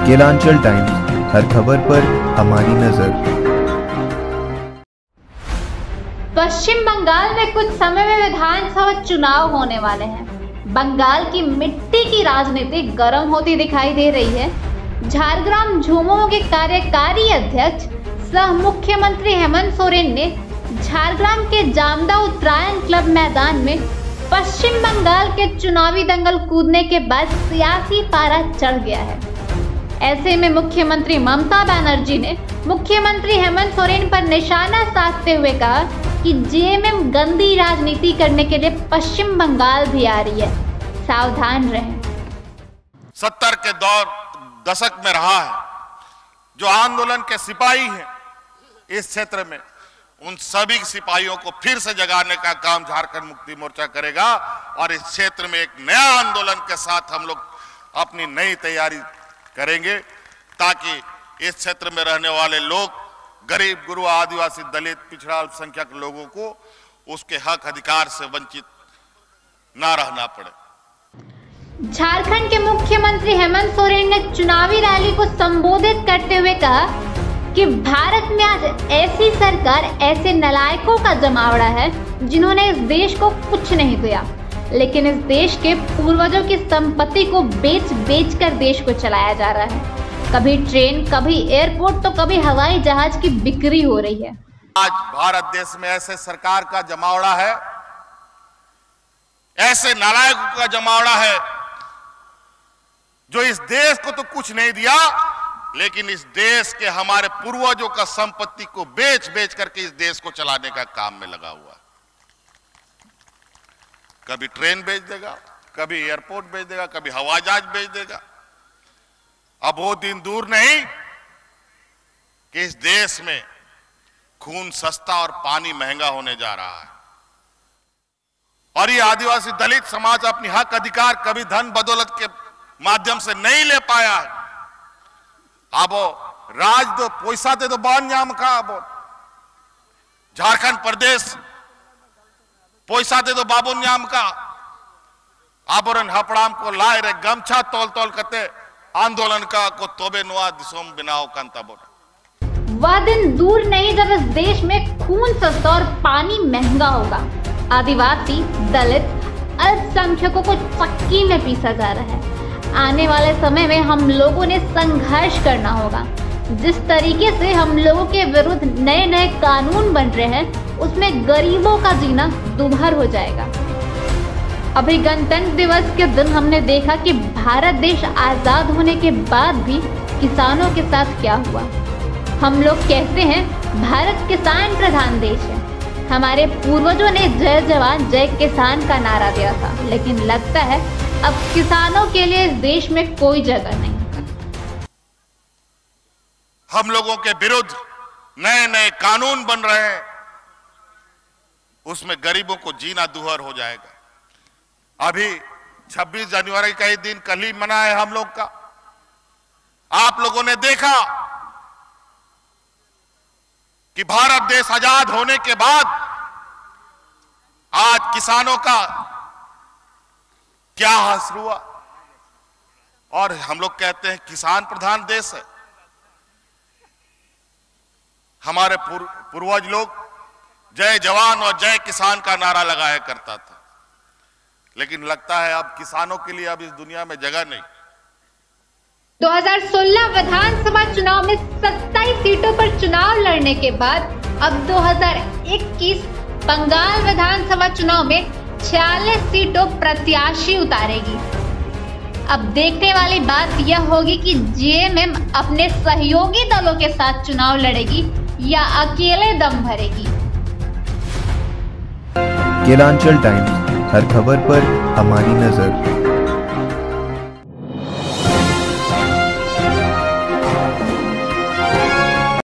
Kelanchal times, हर खबर पर हमारी नजर। पश्चिम बंगाल में कुछ समय में विधानसभा चुनाव होने वाले हैं। बंगाल की मिट्टी की राजनीति गर्म होती दिखाई दे रही है। झारग्राम झुमो के कार्यकारी अध्यक्ष सह मुख्यमंत्री हेमंत सोरेन ने झारग्राम के जामदा उत्तरायण क्लब मैदान में पश्चिम बंगाल के चुनावी दंगल कूदने के बाद सियासी पारा चढ़ गया है। ऐसे में मुख्यमंत्री ममता बनर्जी ने मुख्यमंत्री हेमंत सोरेन पर निशाना साधते हुए कहा कि जेएमएम गंदी राजनीति करने के लिए पश्चिम बंगाल भी आ रही है, सावधान रहें। 70 के दशक में रहा है, जो आंदोलन के सिपाही हैं इस क्षेत्र में, उन सभी सिपाहियों को फिर से जगाने का काम झारखंड मुक्ति मोर्चा करेगा और इस क्षेत्र में एक नया आंदोलन के साथ हम लोग अपनी नई तैयारी करेंगे ताकि इस क्षेत्र में रहने वाले लोग, गरीब, गुरुआ, आदिवासी, दलित, पिछड़ा, अल्पसंख्यक लोगों को उसके हक अधिकार से वंचित ना रहना पड़े। झारखंड के मुख्यमंत्री हेमंत सोरेन ने चुनावी रैली को संबोधित करते हुए कहा कि भारत में आज ऐसी सरकार, ऐसे नालायकों का जमावड़ा है जिन्होंने इस देश को कुछ नहीं दिया, लेकिन इस देश के पूर्वजों की संपत्ति को बेच बेच कर देश को चलाया जा रहा है। कभी ट्रेन, कभी एयरपोर्ट तो कभी हवाई जहाज की बिक्री हो रही है। आज भारत देश में ऐसे सरकार का जमावड़ा है, ऐसे नालायकों का जमावड़ा है जो इस देश को तो कुछ नहीं दिया, लेकिन इस देश के हमारे पूर्वजों का संपत्ति को बेच बेच करके इस देश को चलाने का काम में लगा हुआ है। कभी ट्रेन बेच देगा, कभी एयरपोर्ट बेच देगा, कभी हवाई जहाज बेच देगा। अब वो दिन दूर नहीं कि इस देश में खून सस्ता और पानी महंगा होने जा रहा है और ये आदिवासी दलित समाज अपनी हक अधिकार कभी धन बदौलत के माध्यम से नहीं ले पाया है। अब राज दो पैसा दे दो बान्याम का, अब झारखंड प्रदेश पैसा दे दो बाबुन्याम का, आबोरन हपड़ाम को लाए रे गमछा तोल तोल करते आंदोलन का को तोबे नुआ दिसोम बिनाओ कांता बोला। वह दिन दूर नहीं जब इस देश में खून सस्ता और पानी महंगा होगा। आदिवासी, दलित, अल्पसंख्यकों को चक्की में पीसा जा रहा है। आने वाले समय में हम लोगों ने संघर्ष करना होगा। जिस तरीके से हम लोगों के विरुद्ध नए नए कानून बन रहे हैं, उसमें गरीबों का जीना दुभर हो जाएगा। अभी गणतंत्र दिवस के दिन हमने देखा कि भारत देश आजाद होने के बाद भी किसानों के साथ क्या हुआ। हम लोग कहते हैं भारत किसान प्रधान देश है। हमारे पूर्वजों ने जय जवान जय किसान का नारा दिया था, लेकिन लगता है अब किसानों के लिए इस देश में कोई जगह नहीं। हम लोगों के विरुद्ध नए नए कानून बन रहे हैं, उसमें गरीबों को जीना दुहर हो जाएगा। अभी 26 जनवरी का ही दिन कल ही मना है हम लोग का। आप लोगों ने देखा कि भारत देश आजाद होने के बाद आज किसानों का क्या हासिल हुआ, और हम लोग कहते हैं किसान प्रधान देश है। हमारे पूर्वज लोग जय जवान और जय किसान का नारा लगाया करता था, लेकिन लगता है अब किसानों के लिए अब इस दुनिया में जगह नहीं। 2016 विधानसभा चुनाव में 27 सीटों पर चुनाव लड़ने के बाद अब 2021 बंगाल विधानसभा चुनाव में 46 सीटों प्रत्याशी उतारेगी। अब देखने वाली बात यह होगी कि जेएमएम अपने सहयोगी दलों के साथ चुनाव लड़ेगी या अकेले दम भरेगी। केलांचल टाइम्स, हर खबर पर हमारी नजर।